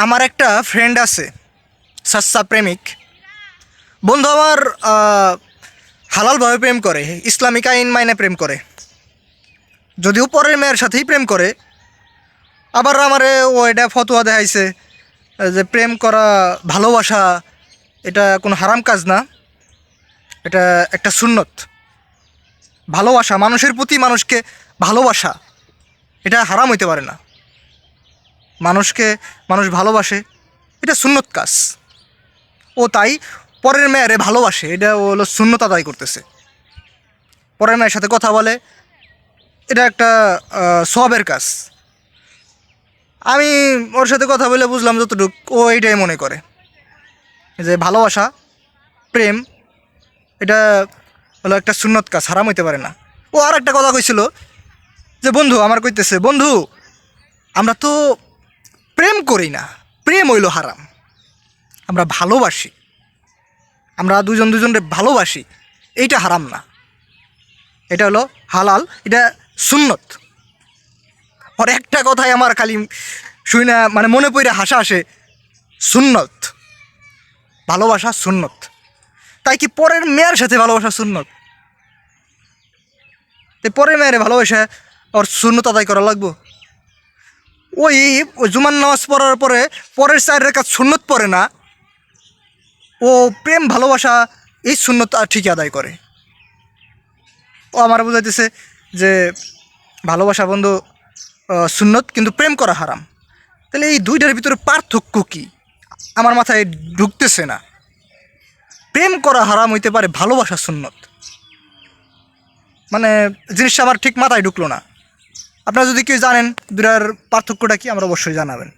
আমার একটা ফ্রেন্ড আছে, সাচ্চা প্রেমিক বন্ধু আমার। হালালভাবে প্রেম করে, ইসলামিক আইন মাইনে প্রেম করে, যদিও পরের মেয়ের সাথেই প্রেম করে। আবার আমারে ও এটা ফতোয়া দেখাইছে যে প্রেম করা ভালোবাসা এটা কোনো হারাম কাজ না, এটা একটা সুন্নত। ভালোবাসা, মানুষের প্রতি মানুষকে ভালোবাসা, এটা হারাম হইতে পারে না। মানুষকে মানুষ ভালোবাসে, এটা সুন্নত কাজ। ও তাই পরের মেয়েরে ভালোবাসে, এটা ও হলো সুন্নত আদায় করতেছে। পরের মেয়ের সাথে কথা বলে, এটা একটা সওয়াবের কাজ। আমি ওর সাথে কথা বলে বুঝলাম যতটুকু, ও এইটাই মনে করে যে ভালোবাসা, প্রেম, এটা হলো একটা সুন্নত কাজ, হারাম হইতে পারে না। ও আর একটা কথা কইছিল যে বন্ধু আমার কইতেছে, বন্ধু আমরা তো প্রেম করি না, প্রেম হইল হারাম। আমরা ভালোবাসি, আমরা দুজন দুজনকে ভালোবাসি, এইটা হারাম না, এটা হলো হালাল, এটা সুন্নত। ওর একটা কথাই আমার খালি শুই না, মানে মনে পড়ে হাসা আসে, সুন্নত, ভালোবাসা সুন্নত। তাই কি পরের মেয়ের সাথে ভালোবাসা সুন্নত? তাই পরের মেয়েরে ভালোবাসা ওর সুন্নত আদায় করা লাগবো? ওই জুমার নামাজ পড়ার পরে পরের 4 রাকাত সুন্নত পড়ে না, ও প্রেম ভালোবাসা এই সুন্নত ঠিকই আদায় করে। ও আমার বুঝাইতেছে যে ভালোবাসা বন্ধু সুন্নত, কিন্তু প্রেম করা হারাম। তাহলে এই দুইটার ভিতরে পার্থক্য কী আমার মাথায় ঢুকতেছে না। প্রেম করা হারাম হইতে পারে, ভালোবাসা সুন্নত, মানে জিনিসটা আমার ঠিক মাথায় ঢুকলো না। আপনারা যদি কেউ জানেন দুটার পার্থক্যটা কি, আমরা অবশ্যই জানাবেন।